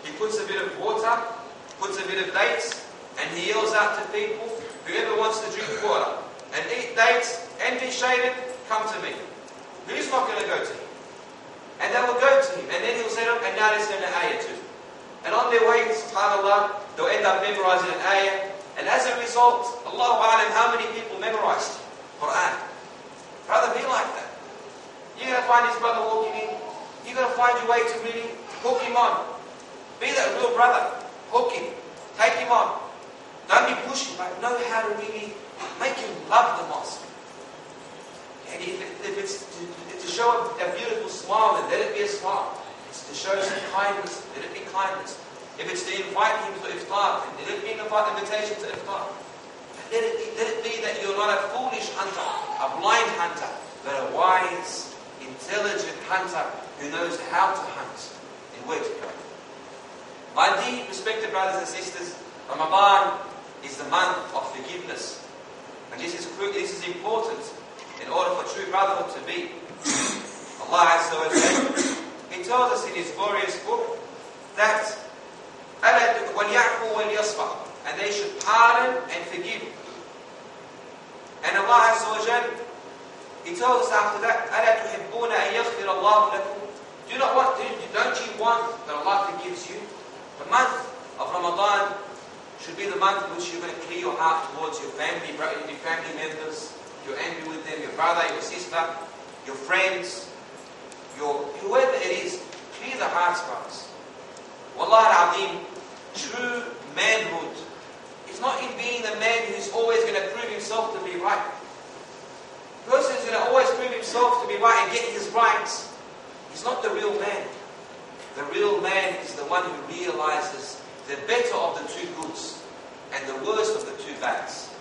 Speaker 1: He puts a bit of water, puts a bit of dates, and he yells out to people, whoever wants to drink water and eat dates and be shaded, come to me. Who's not going to go to him? And they will go to him. And then he'll say, look, and now let's learn an ayah too. And on their way, subhanAllah, they'll end up memorizing an ayah. And as a result, Allahu A'lam, how many people memorized Quran? Brother, be like that. You're going to find this brother walking in. You're going to find your way to really hook him on. Be that real brother. Hook him. Take him on. Don't be pushy, but know how to really make him love the mosque. And if it's to show a beautiful smile, then let it be a smile. If it's to show some kindness, let it be kindness. If it's to invite him to iftar, then let it be an invitation to iftar. Let it be that you're not a foolish hunter, a blind hunter, but a wise, intelligent hunter who knows how to hunt and where to go. My deep respected brothers and sisters, Ramadan is the month of forgiveness. And this is important in order for true brotherhood to be. Allah Azza wa Jalla, He tells us in His glorious book that and they should pardon and forgive. And Allah Azza wa Jalla, He tells us after that, don't you want that Allah forgives you? The month of Ramadan should be the month in which you're going to clear your heart towards your family members. You're angry with them, your brother, your sister, your friends, whoever it is. Clear the hearts, brothers. Wallahi al-Azim, true manhood is not in being the man who's always going to prove himself to be right. The person who's going to always prove himself to be right and get his rights, he's not the real man. The real man is the one who realizes the better of the two goods and the worst of the two bads.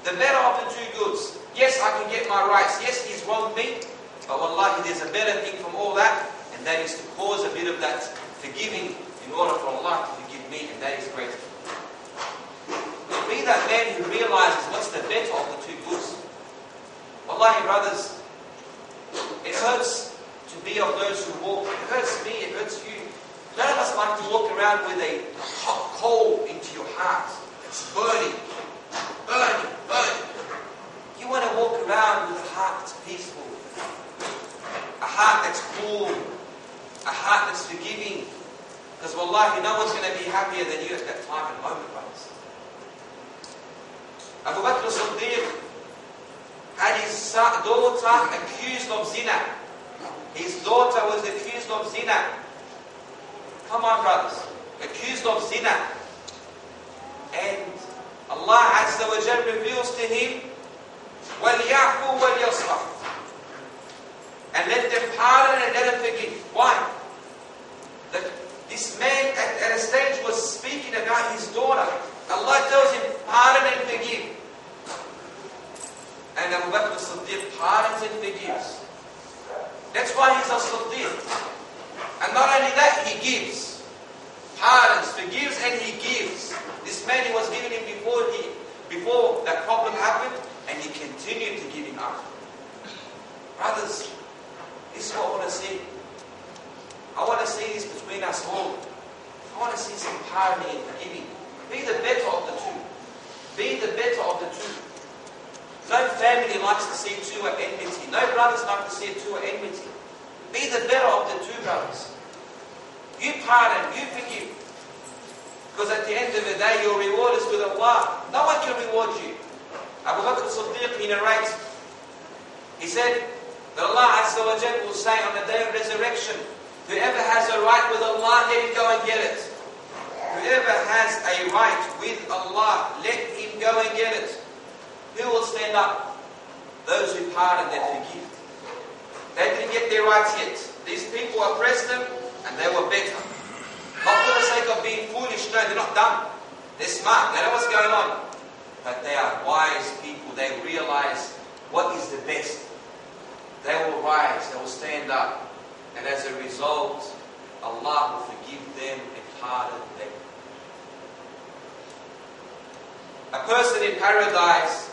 Speaker 1: The better of the two goods. Yes, I can get my rights. Yes, he's wronged me. But wallahi, there's a better thing from all that, and that is to cause a bit of that forgiving in order for Allah to forgive me, and that is great. Be that man who realizes what's the better of the two goods. Wallahi, brothers, it hurts to be of those who walk. It hurts me, it hurts you. None of us like to walk around with a hot coal into your heart. It's burning. Burning, burning. You want to walk around with a heart that's peaceful. A heart that's cool. A heart that's forgiving. Because wallahi, no one's going to be happier than you at that time and moment, brothers. Abu Bakr as-Siddiq had his daughter accused of zina. His daughter was accused of zina. Come on, brothers. Accused of zina. And Allah Azza wa Jalla reveals to him, وَلْيَعْفُوا وَلْيَصْفَحُوا, and let them pardon and let them forgive. Why? This man at a stage was speaking about his daughter. Allah tells him, pardon and forgive. And Abu Bakr as-Siddiq pardons and forgives. That's why he's a Siddiq. And not only that, he gives. Pardons, forgives, and he gives. This man, he was giving him before that problem happened, and he continued to give him after. Brothers, this is what I want to see. I want to see this between us all. I want to see some pardoning and forgiving. Be the better of the two. Be the better of the two. No family likes to see two at enmity. No brothers like to see two at enmity. Be the better of the two, brothers. You pardon, you forgive. Because at the end of the day, your reward is with Allah. No one can reward you. Abu Bakr as-Siddiq, he narrates, he said that Allah Azza wa Jalla will say on the day of resurrection, whoever has a right with Allah, let him go and get it. Whoever has a right with Allah, let him go and get it. Who will stand up? Those who pardon and forgive. They didn't get their rights yet. These people oppressed them, and they were better. Not for the sake of being foolish. No, they're not dumb. They're smart. They know what's going on. But they are wise people. They realize what is the best.
Speaker 2: they will rise, they will stand up. And as a result, Allah will forgive them and pardon them. A person in paradise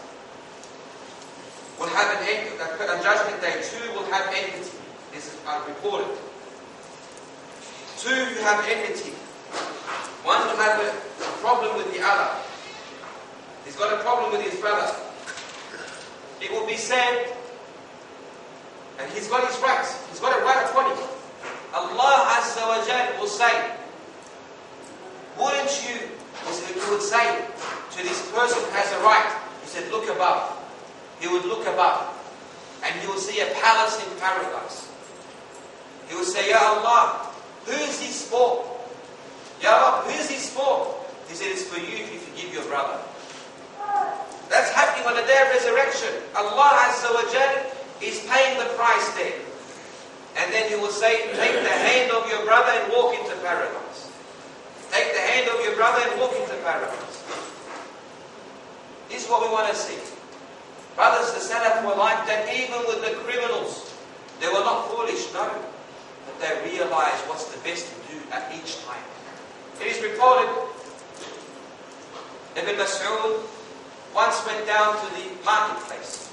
Speaker 2: will have on Judgment Day, two will have enmity. This is reported. Two who have enmity. One will have a problem with the other. He's got a problem with his brother. It will be said, and he's got his rights. He's got a right upon him. Allah Azza wa Jal will say, wouldn't you, he would say to this person who has a right, he said, look above. He would look above, and he will see a palace in paradise. He will say, Ya Allah, who is this for? Ya Allah, who is this for? He said, it's for you if you forgive your brother. That's happening on the day of resurrection. Allah Azza wa Jal is paying the price there. And then He will say, take the hand of your brother and walk into paradise. Take the hand of your brother and walk into paradise. This is what we want to see. Brothers, the Salaf were like that even with the criminals. They were not foolish, no. But they realized what's the best to do at each time. It is reported, Ibn Mas'ud once went down to the marketplace.